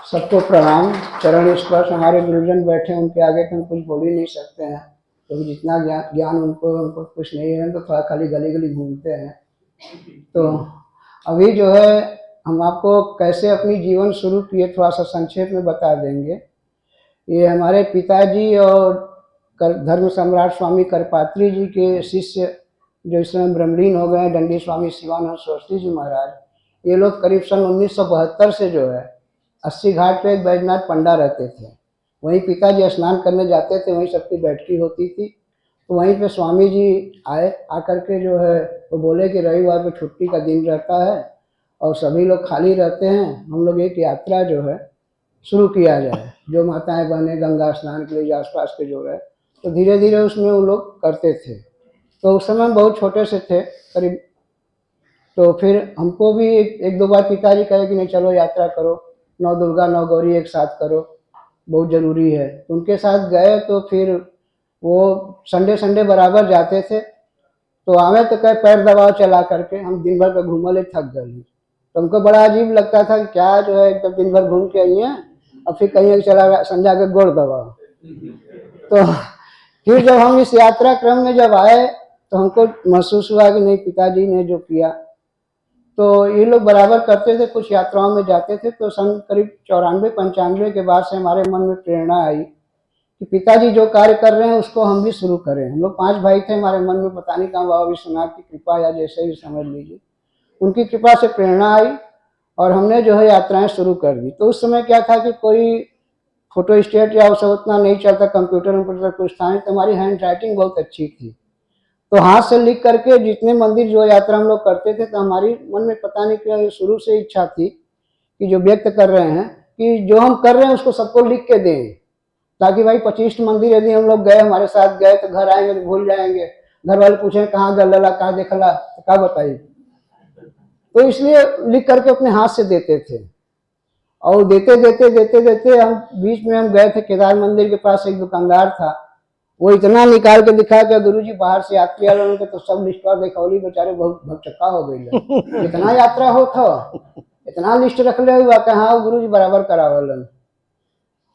सबको प्रणाम। चरण स्पर्श हमारे गुरुजन बैठे, उनके आगे तो हम कुछ बोल ही नहीं सकते हैं, क्योंकि तो जितना ज्ञान उनको कुछ नहीं है, तो थोड़ा खाली गली गली घूमते हैं। तो अभी जो है हम आपको कैसे अपनी जीवन शुरू किए थोड़ा सा संक्षेप में बता देंगे। ये हमारे पिताजी और धर्म सम्राट स्वामी करपात्री जी के शिष्य जो इस समय ब्रह्मलीन हो गए, दंडी स्वामी शिवानंद सरस्वती जी महाराज, ये लोग करीब सन 1972 से जो है 80 घाट पे एक बैजनाथ पंडा रहते थे। वहीं पिताजी स्नान करने जाते थे, वहीं सबकी बैठकी होती थी। तो वहीं पे स्वामी जी आए, आकर के जो है वो बोले कि रविवार को छुट्टी का दिन रहता है और सभी लोग खाली रहते हैं, हम लोग एक यात्रा जो है शुरू किया जाए, जो माताएं बहनें गंगा स्नान के लिए आसपास के जो है। तो धीरे धीरे उसमें वो लोग करते थे। तो उस समय हम बहुत छोटे से थे करीब। तो फिर हमको भी एक दो बार पिताजी कहे कि नहीं चलो यात्रा करो, 9 दुर्गा 9 गौरी एक साथ करो, बहुत ज़रूरी है। तो उनके साथ गए। तो फिर वो संडे संडे बराबर जाते थे। तो आवे तो कहे पैर दबाव चला करके, हम दिन भर का घूमले थक गए। तो हमको बड़ा अजीब लगता था कि क्या जो है एकदम दिन भर घूम के आई हैं और फिर कहीं चला संजा के गोड़ दबाओ। तो फिर जब हम इस यात्रा क्रम में जब आए तो हमको महसूस हुआ कि नहीं, पिताजी ने जो किया तो ये लोग बराबर करते थे, कुछ यात्राओं में जाते थे। तो सन करीब 94-95 के बाद से हमारे मन में प्रेरणा आई कि पिताजी जो कार्य कर रहे हैं उसको हम भी शुरू करें। हम लोग 5 भाई थे, हमारे मन में पता नहीं कहाँ बाबा विश्वनाथ की कृपा या जैसे भी समझ लीजिए, उनकी कृपा से प्रेरणा आई और हमने जो है यात्राएं शुरू कर दी। तो उस समय क्या था कि कोई फोटो स्टेट या सब उतना नहीं चलता, कंप्यूटर कुछ था नहीं, तो हमारी हैंड राइटिंग बहुत अच्छी थी। तो हाथ से लिख करके जितने मंदिर जो यात्रा हम लोग करते थे, तो हमारी मन में पता नहीं क्या शुरू से इच्छा थी कि जो व्यक्त कर रहे हैं कि जो हम कर रहे हैं उसको सबको लिख के दें, ताकि भाई 25 मंदिर यदि हम लोग गए, हमारे साथ गए, तो घर आएंगे तो भूल जाएंगे, घर वाले पूछें कहाँ गल्ला कहाँ देखला, तो क्या बताइए। तो इसलिए लिख करके अपने हाथ से देते थे। और देते देते देते देते हम बीच में हम गए थे केदार मंदिर के पास, एक दुकानदार था, वो इतना निकाल के दिखा कि गुरुजी बाहर से यात्री आए उनके तो सब लिस्ट देखौली, बेचारे बहुत भक्चक्का हो गई। इतना यात्रा हो था, इतना लिस्ट रख ले हुआ कि हाँ गुरुजी बराबर करावलन।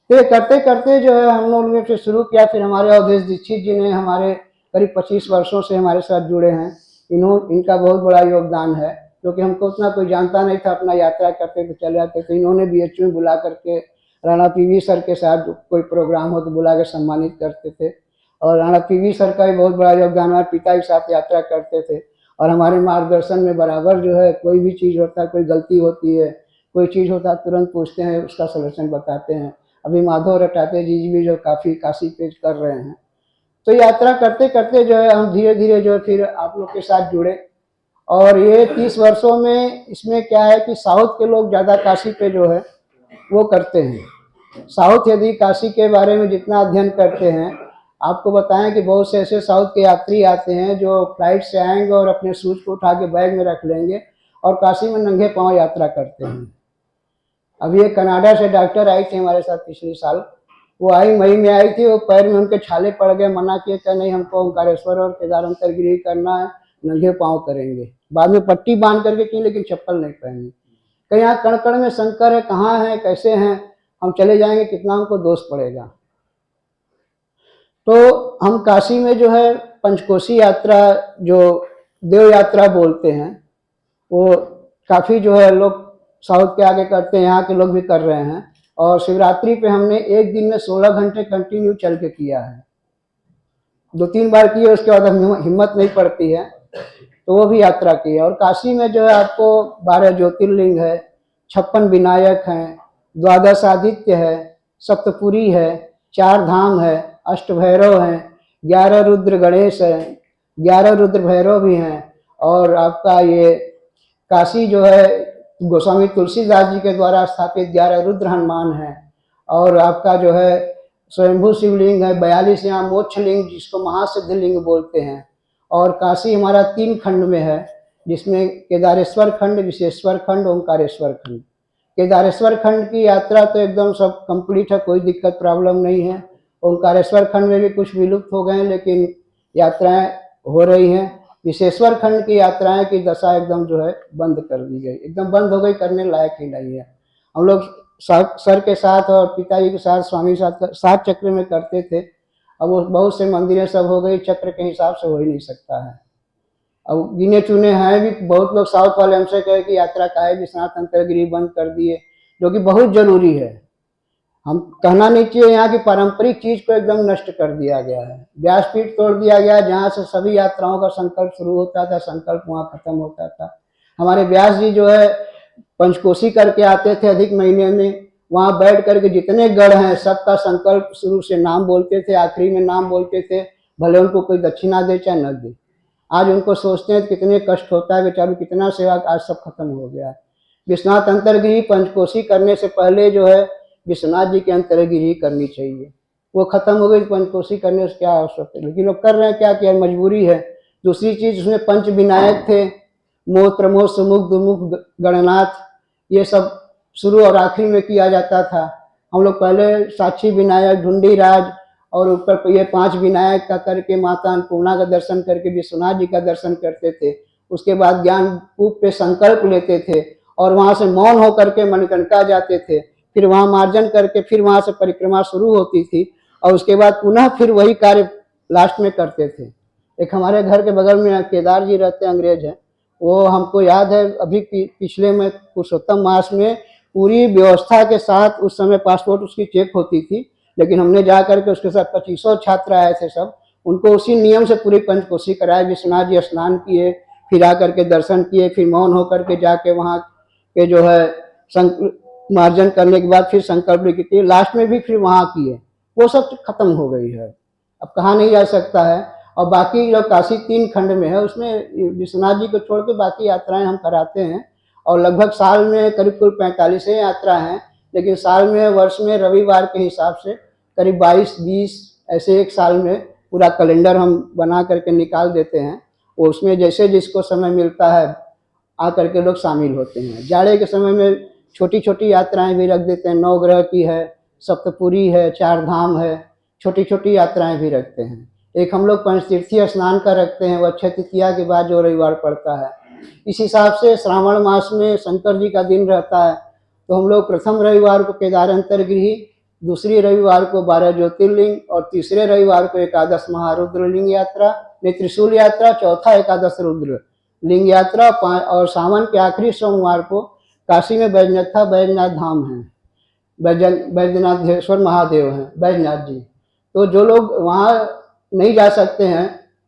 तो करते करते जो है हम लोगों ने फिर शुरू किया। फिर हमारे अवधेश दीक्षित जी ने हमारे करीब 25 वर्षों से हमारे साथ जुड़े हैं। इनका बहुत बड़ा योगदान है, क्योंकि हमको उतना कोई जानता नहीं था, अपना यात्रा करते थे चले जाते थे। इन्होंने BHU में बुला करके राणा PV सर के साथ कोई प्रोग्राम हो तो बुला के सम्मानित करते थे। और राणा PV सर का भी बहुत बड़ा योगदान है, पिता के साथ यात्रा करते थे और हमारे मार्गदर्शन में बराबर जो है कोई भी चीज़ होता है, कोई गलती होती है, कोई चीज़ होता है, तुरंत पूछते हैं, उसका सलूशन बताते हैं। अभी माधव रटाते जी भी जो काफ़ी काशी पेज कर रहे हैं। तो यात्रा करते करते जो है हम धीरे धीरे जो है फिर आप लोग के साथ जुड़े। और ये 30 वर्षों में इसमें क्या है कि साउथ के लोग ज़्यादा काशी पे जो है वो करते हैं। साउथ यदि काशी के बारे में जितना अध्ययन करते हैं, आपको बताएं कि बहुत से ऐसे साउथ के यात्री आते हैं जो फ्लाइट से आएंगे और अपने शूज को उठा के बैग में रख लेंगे और काशी में नंगे पांव यात्रा करते हैं। अभी एक कनाडा से डॉक्टर आई थी हमारे साथ पिछले साल, वो आई मई में आई थी, वो पैर में उनके छाले पड़ गए, मना किए कि नहीं हमको ओंकारेश्वर और केदार अंतरगिरी करना है, नंगे पांव करेंगे। बाद में पट्टी बांध करके की, लेकिन चप्पल नहीं पहनी। कहीं यहाँ कण कण में शंकर है, कहाँ है कैसे हैं, हम चले जाएंगे, कितना हमको दोष पड़ेगा। तो हम काशी में जो है पंचकोशी यात्रा जो देव यात्रा बोलते हैं, वो काफ़ी जो है लोग साउथ के आगे करते हैं, यहाँ के लोग भी कर रहे हैं। और शिवरात्रि पे हमने एक दिन में 16 घंटे कंटिन्यू चल के किया है। 2-3 बार किए, उसके बाद हिम्मत नहीं पड़ती है, तो वो भी यात्रा की है। और काशी में जो है आपको 12 ज्योतिर्लिंग है, 56 विनायक हैं, 12 आदित्य है, सप्तपुरी है, 4 धाम है, 8 भैरव हैं, 11 रुद्र गणेश है, 11 रुद्र भैरव भी हैं। और आपका ये काशी जो है गोस्वामी तुलसीदास जी के द्वारा स्थापित 11 रुद्र हनुमान है। और आपका जो है स्वयंभू शिवलिंग है, 42 यहाँ मोक्ष लिंग जिसको महासिद्ध लिंग बोलते हैं। और काशी हमारा 3 खंड में है, जिसमें केदारेश्वर खंड, विशेश्वर खंड, ओंकारेश्वर खंड। केदारेश्वर खंड की यात्रा तो एकदम सब कंप्लीट है, कोई दिक्कत प्रॉब्लम नहीं है। ओंकारेश्वर खंड में भी कुछ विलुप्त हो गए हैं, लेकिन यात्राएं हो रही हैं। विशेश्वर खंड की यात्राएं की दशा एकदम जो है बंद कर दी गई, एकदम बंद हो गई, करने लायक ही नहीं है। हम लोग सर के साथ और पिताजी के साथ स्वामी के साथ 7 चक्र में करते थे। अब वो बहुत से मंदिरें सब हो गई, चक्र के हिसाब से हो ही नहीं सकता है। अब गिने चुने हैं भी, बहुत लोग साउथ वाले हमसे कहे कि यात्रा का है विश्वनाथ अंतरगिरी बंद कर दिए, जो कि बहुत जरूरी है। हम कहना नहीं चाहिए यहाँ की पारंपरिक चीज को एकदम नष्ट कर दिया गया है। व्यासपीठ तोड़ दिया गया, जहाँ से सभी यात्राओं का संकल्प शुरू होता था, संकल्प वहाँ खत्म होता था। हमारे व्यास जी जो है पंचकोशी करके आते थे अधिक महीने में, वहाँ बैठ करके जितने गढ़ हैं सबका संकल्प शुरू से नाम बोलते थे, आखिरी में नाम बोलते थे, भले उनको कोई दक्षिणा दे चाहे न दे। आज उनको सोचते हैं कितने कष्ट होता है बेचारू, कितना सेवा, आज सब खत्म हो गया है। विश्वनाथ अंतरगिरी पंचकोशी करने से पहले जो है विश्वनाथ जी की अंतरगिरी करनी चाहिए, वो खत्म हो गई। पंचकोशी करने से क्या आवश्यकता है, लेकिन लोग कर रहे हैं, क्या किया, मजबूरी है। दूसरी चीज उसमें पंच विनायक थे, मोह प्रमोद सुमुख दुमुख गणनाथ, ये सब शुरू और आखिरी में किया जाता था। हम लोग पहले साक्षी विनायक, ढूंढी राज और ऊपर ये 5 विनायक का करके माता अन्नपूर्णा का दर्शन करके विश्वनाथ जी का दर्शन करते थे। उसके बाद ज्ञान कूप पे संकल्प लेते थे और वहां से मौन होकर के मणिकर्णिका जाते थे, फिर वहां मार्जन करके फिर वहां से परिक्रमा शुरू होती थी और उसके बाद पुनः फिर वही कार्य लास्ट में करते थे। एक हमारे घर के बगल में केदार जी रहते, अंग्रेज हैं, वो हमको याद है अभी पिछले में पुरुषोत्तम मास में पूरी व्यवस्था के साथ, उस समय पासपोर्ट उसकी चेक होती थी, लेकिन हमने जा करके उसके साथ 2500 छात्र आए थे सब, उनको उसी नियम से पूरी पंचकोशी कराए। विश्वनाथ जी स्नान किए, फिर आकर के दर्शन किए, फिर मौन होकर के जाके वहाँ के जो है मार्जन करने के बाद फिर संकल्प किए, लास्ट में भी फिर वहाँ किए। वो सब खत्म हो गई है, अब कहा नहीं जा सकता है। और बाकी जो काशी 3 खंड में है उसमें विश्वनाथ जी को छोड़ के बाकी यात्राएं हम कराते हैं और लगभग साल में करीब कुल 45 यात्रा हैं, लेकिन साल में, वर्ष में रविवार के हिसाब से करीब 22-20 ऐसे एक साल में पूरा कैलेंडर हम बना करके निकाल देते हैं। वो उसमें जैसे जिसको समय मिलता है आकर के लोग शामिल होते हैं। जाड़े के समय में छोटी छोटी यात्राएं भी रख देते हैं, 9 ग्रह की है, सप्तपुरी है, 4 धाम है, छोटी छोटी यात्राएं भी रखते हैं। एक हम लोग पंचतीर्थी स्नान का रखते हैं, वो अक्षय तृतीया के बाद जो रविवार पड़ता है। इस हिसाब से श्रावण मास में शंकर जी का दिन रहता है, तो हम लोग प्रथम रविवार को केदार अंतरगिरी, दूसरी रविवार को 12 ज्योतिर्लिंग और तीसरे रविवार को 11 महारुद्र लिंग यात्रा, त्रिशूल यात्रा, चौथा 11 रुद्र लिंग यात्रा, और सावन के आखिरी सोमवार को काशी में बैजनाथ धाम है, बैजनाथेश्वर महादेव हैं बैजनाथ जी। तो जो लोग वहाँ नहीं जा सकते हैं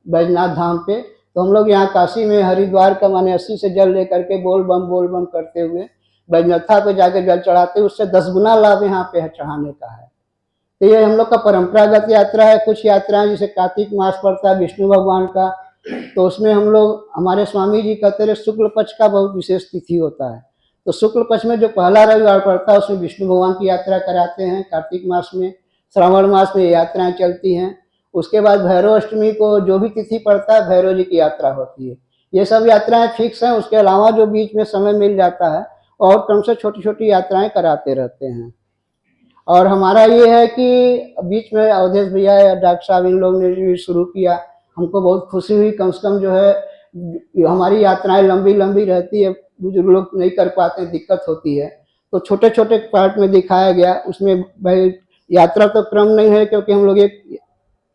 बैजनाथ धाम पे, तो हम लोग यहाँ काशी में हरिद्वार का माने 80 से जल लेकर के बोल बम करते हुए बैजनाथा पे जाके जल चढ़ाते, उससे 10 गुना लाभ यहाँ पे चढ़ाने का है। तो ये हम लोग का परंपरागत यात्रा है। कुछ यात्राएं जैसे कार्तिक मास पड़ता है विष्णु भगवान का, तो उसमें हम लोग, हमारे स्वामी जी कहते रहे, शुक्ल पक्ष का बहुत विशेष तिथि होता है, तो शुक्ल पक्ष में जो पहला रविवार पड़ता है उसमें विष्णु भगवान की यात्रा कराते हैं। कार्तिक मास में, श्रावण मास में ये यात्राएं चलती हैं। उसके बाद भैरव अष्टमी को जो भी तिथि पड़ता है भैरव जी की यात्रा होती है। ये सब यात्राएं फिक्स हैं, उसके अलावा जो बीच में समय मिल जाता है और क्रम से छोटी छोटी यात्राएं कराते रहते हैं। और हमारा ये है कि बीच में अवधेश भैया या डॉक्टर साहब इन लोग ने भी शुरू किया, हमको बहुत खुशी हुई। कम से कम जो है हमारी यात्राएं लंबी लंबी रहती है, बुजुर्ग लोग नहीं कर पाते, दिक्कत होती है, तो छोटे छोटे पार्ट में दिखाया गया। उसमें भाई यात्रा तो क्रम नहीं है, क्योंकि हम लोग एक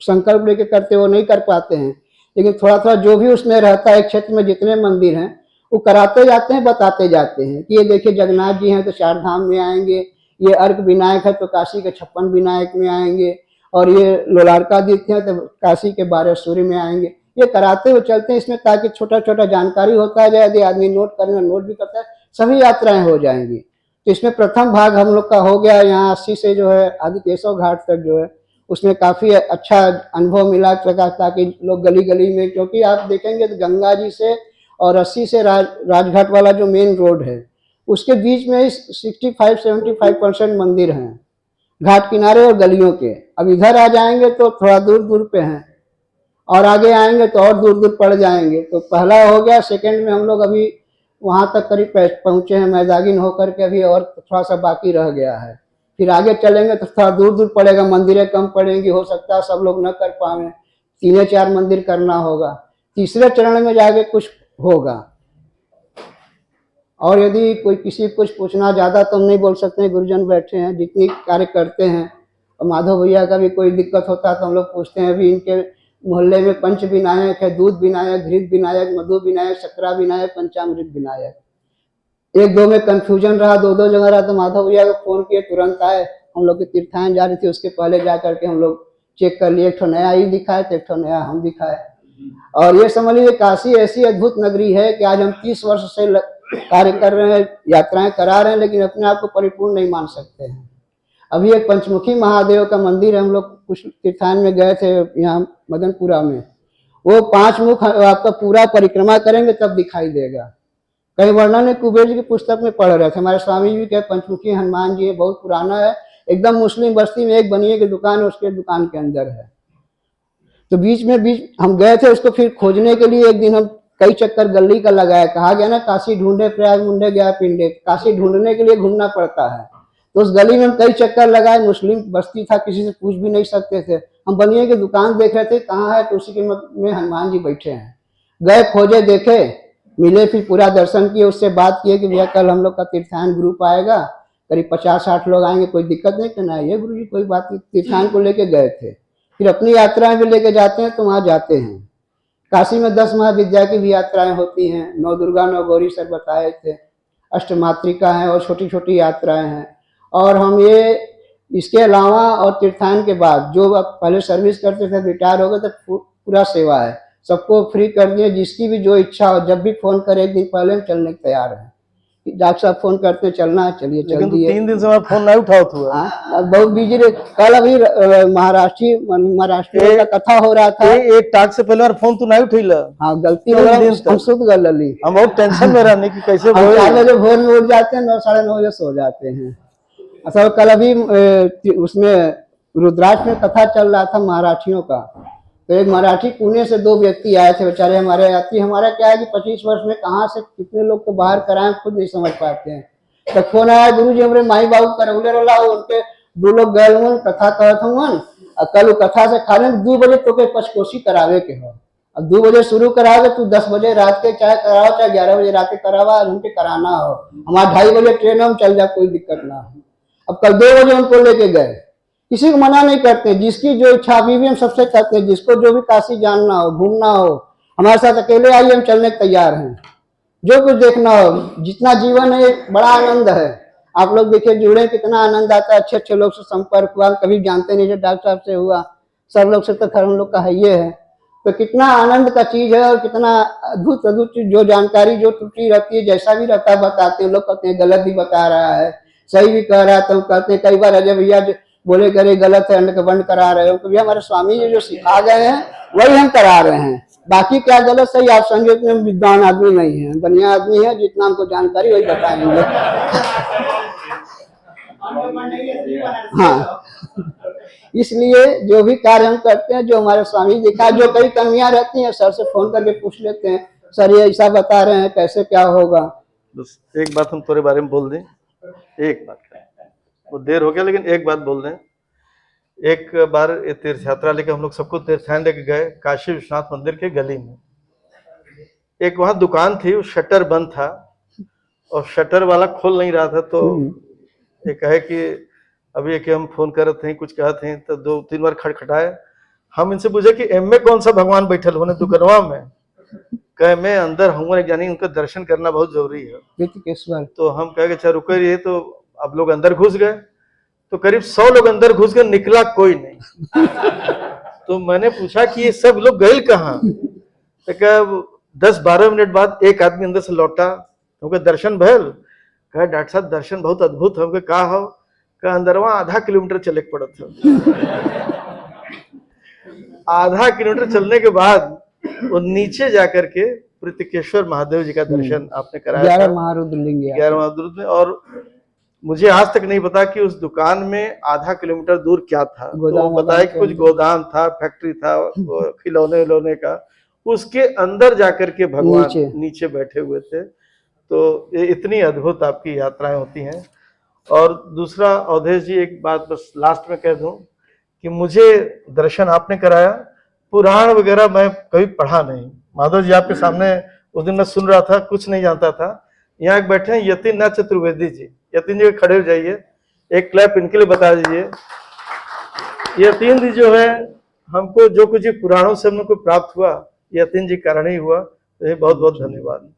संकल्प लेके करते वो नहीं कर पाते हैं, लेकिन थोड़ा थोड़ा जो भी उसमें रहता है, क्षेत्र में जितने मंदिर हैं वो कराते जाते हैं, बताते जाते हैं कि ये देखिए जगन्नाथ जी हैं तो 4 धाम में आएंगे, ये अर्क विनायक है तो काशी के 56 विनायक में आएंगे, और ये लोलार्कादित्य है तो काशी के 12 सूर्य में आएंगे। ये कराते हुए चलते हैं इसमें, ताकि छोटा छोटा जानकारी होता है, यदि आदमी नोट करने नोट भी करता है, सभी यात्राएं हो जाएंगी। तो इसमें प्रथम भाग हम लोग का हो गया यहाँ 80 से जो है आदि केशव घाट तक जो है, उसमें काफ़ी अच्छा अनुभव मिला, ताकि लोग गली गली में, क्योंकि आप देखेंगे तो गंगा जी से और 80 से राजघाट वाला जो मेन रोड है उसके बीच में 65-75% मंदिर हैं घाट किनारे और गलियों के। अब इधर आ जाएंगे तो थोड़ा दूर दूर पे हैं, और आगे आएंगे तो और दूर दूर पड़ जाएंगे। तो पहला हो गया, सेकंड में हम लोग अभी वहाँ तक करीब पहुँचे हैं मैदागिन होकर के, अभी और थोड़ा सा बाकी रह गया है। फिर आगे चलेंगे तो थोड़ा दूर दूर पड़ेगा, मंदिरें कम पड़ेंगी, हो सकता है सब लोग न कर पाए, 3-4 मंदिर करना होगा। तीसरे चरण में जाके कुछ होगा। और यदि कोई किसी को कुछ पूछना ज़्यादा तो हम नहीं बोल सकते हैं, गुरुजन बैठे हैं जितनी कार्य करते हैं। और माधव भैया का भी कोई दिक्कत होता है तो हम लोग पूछते हैं। अभी इनके मोहल्ले में पंच विनायक है, दूध विनायक, घृत विनायक, मधु विनायक, सकरा विनायक, पंचामृत विनायक। एक दो में कंफ्यूजन रहा, दो दो जगह रहा, तो माधव भैया को फोन किए, तुरंत आए। हम लोग की तीर्थायन जा रही थी, उसके पहले जा करके हम लोग चेक कर लिए, एक ठो नया ही दिखाए तो एक ठो नया हम दिखाए। और ये समझ लीजिए काशी ऐसी अद्भुत नगरी है कि आज हम 30 वर्ष से कार्य कर रहे हैं, यात्राएं करा रहे हैं, लेकिन अपने आप को परिपूर्ण नहीं मान सकते हैं। अभी एक पंचमुखी महादेव का मंदिर है, हम लोग कुछ तीर्थायन में गए थे यहाँ मदनपुरा में। वो 5 मुख आपका पूरा परिक्रमा करेंगे तब दिखाई देगा। कई वर्णन कुबेर जी की पुस्तक में पढ़ रहे थे। हमारे स्वामी जी के पंचमुखी हनुमान जी है, बहुत पुराना है, एकदम मुस्लिम बस्ती में एक बनिए की दुकान है, उसके दुकान के अंदर है। तो बीच हम गए थे उसको फिर खोजने के लिए। एक दिन हम कई चक्कर गली का लगाया, कहा गया ना काशी ढूंढे प्रयाग मुंडे गया पिंडे, काशी ढूंढने के लिए घूमना पड़ता है। तो उस गली में हम कई चक्कर लगाए, मुस्लिम बस्ती था, किसी से पूछ भी नहीं सकते थे। हम बनिए की दुकान देख रहे थे, कहाँ है, तो उसी के में हनुमान जी बैठे हैं। गए, खोजे, देखे, मिले, फिर पूरा दर्शन किए, उससे बात किए कि भैया कल हम लोग का तीर्थायन ग्रुप आएगा, करीब 50-60 लोग आएंगे, कोई दिक्कत नहीं करना है। ये गुरुजी कोई बात नहीं, तीर्थायन को लेके गए थे। फिर अपनी यात्राएं भी लेके जाते हैं तो वहाँ जाते हैं। काशी में 10 महाविद्या की भी यात्राएं होती हैं, 9 दुर्गा 9 गौरी सर बताए थे, अष्टमात्रिका है और छोटी छोटी यात्राएं हैं। और हम ये इसके अलावा और तीर्थायन के बाद जो पहले सर्विस करते थे, रिटायर हो गए तो पूरा सेवा है, सबको फ्री कर दिए। जिसकी भी जो इच्छा हो, जब भी फोन करे, एक दिन पहले हम चलने को तैयार हैं। डॉक्टर साहब फोन करते हैं चलना है, चलिए चल दिए। 3 दिन से मैं फोन नहीं उठाओ हुआ, बहुत बिजी रहे। कल अभी महाराष्ट्र का कथा हो रहा था, एक टाक से पहले फोन तू नहीं उठेला। हाँ गलती हो गई, हम सुध गल ली। हम बहुत टेंशन में रहने की कैसे 4 बजे भोर में उठ जाते हैं, 9 साढ़े 9 बजे सो जाते हैं। अच्छा, कल अभी उसमें रुद्राक्ष में कथा चल रहा था मराठियों का। तो एक मराठी पुणे से 2 व्यक्ति आए थे, बेचारे हमारे यात्री। हमारा क्या है कि 25 वर्ष में कहाँ से कितने लोग को बाहर कराएं खुद नहीं समझ पाते हैं। तो फोन आया, गुरु जी हमारे माई बाबू का रेगुलर वाला, उनके 2 लोग गए हुए कथा कहत हुन, कल कथा से खाने 2 बजे तो के पचकोशी करावे के हो। अब 2 बजे शुरू करावे, तू 10 बजे रात के चाहे कराओ, चाहे 11 बजे रात के करावा, उनके कराना हो। हमारा 2:30 बजे ट्रेन हम चल जाए, कोई दिक्कत ना हो। अब कल 2 बजे उनको लेके गए, किसी को मना नहीं करते, जिसकी जो इच्छा। अभी भी हम सबसे कहते हैं, जिसको जो भी काशी जानना हो, घूमना हो, हमारे साथ अकेले आइए, हम चलने को तैयार हैं। जो कुछ देखना हो, जितना जीवन है बड़ा आनंद है। आप लोग देखिए जुड़े, कितना आनंद आता है। अच्छे अच्छे लोग से संपर्क हुआ, कभी जानते नहीं थे, डॉक्टर साहब से हुआ, सब लोग से तो खैर हम लोग का है ये है। तो कितना आनंद का चीज है, और कितना अद्भुत अद्भुत चीज। जो जानकारी जो त्रुटि रहती है, जैसा भी रहता है बताते हैं। लोग कहते हैं गलत भी बता रहा है, सही भी कह रहा है, तो कहते हैं कई बार अजय भैया बोले करे गलत है, अंड बंद करा रहे हो। तो भैया हमारे स्वामी जी जो सिखा गए हैं वही हम करा रहे हैं। बाकी क्या गलत सही आप समझे, इतने विद्वान आदमी नहीं है, बढ़िया आदमी है, जितना हमको जानकारी वही बताएंगे। हाँ, इसलिए जो भी कार्य हम करते हैं, जो हमारे स्वामी दिखा, जो कई कमियां रहती हैं, सर से फोन करके पूछ लेते हैं, सर ये ऐसा बता रहे हैं, कैसे क्या होगा। बस एक बात हम तुम्हारे बारे में बोल दें, एक बात, वो देर हो गया लेकिन एक बात बोल दें। एक बार तीर्थ यात्रा लेके हम लोग सबको तीर्थायन लेके गए काशी विश्वनाथ मंदिर के गली में। एक वहां दुकान थी, वो शटर बंद था और शटर वाला खोल नहीं रहा था। तो ये कहे कि अभी एक हम फोन कर रहे थे, कुछ कहा थे, तो 2-3 बार खटखटाए। हम इनसे पूछे कि एम में कौन सा भगवान बैठल होने दुकानवा में? कहे मैं अंदर हूँ, यानी उनका दर्शन करना बहुत जरूरी है। तो हम कहे अच्छा रुको रहिए। तो अब लोग अंदर घुस गए, तो करीब 100 लोग अंदर घुस गए, निकला कोई नहीं। तो मैंने पूछा कि ये सब लोग गए कहाँ? तो क्या 10-12 मिनट बाद एक आदमी अंदर से लौटा, तो दर्शन भयल? कहा डॉक्टर साहब दर्शन बहुत अद्भुत है। कहा हो? कहा अंदर वहां आधा किलोमीटर चले पड़ा था। आधा किलोमीटर चलने के बाद वो नीचे जाकर के पृथकेश्वर महादेव जी का दर्शन आपने कराया। 11 महारुद्र में। और मुझे आज तक नहीं पता कि उस दुकान में आधा किलोमीटर दूर क्या था। तो बताया कि कुछ गोदाम था, फैक्ट्री था खिलौने विलौने का। उसके अंदर जाकर के भगवान नीचे बैठे हुए थे। तो ये इतनी अद्भुत आपकी यात्राएं होती हैं। और दूसरा अवधेश जी, एक बात बस लास्ट में कह दूं कि मुझे दर्शन आपने कराया, पुराण वगैरह मैं कभी पढ़ा नहीं। माधव जी आपके सामने उस दिन मैं सुन रहा था, कुछ नहीं जानता था, यहाँ एक बैठे हैं यतीन नाथ चतुर्वेदी जी। यतीन जी खड़े हो जाइए, एक क्लैप इनके लिए बता दीजिए। यतीन जी जो है, हमको जो कुछ पुराणों से हमको प्राप्त हुआ, यतीन जी कारण ही हुआ। तो बहुत बहुत धन्यवाद।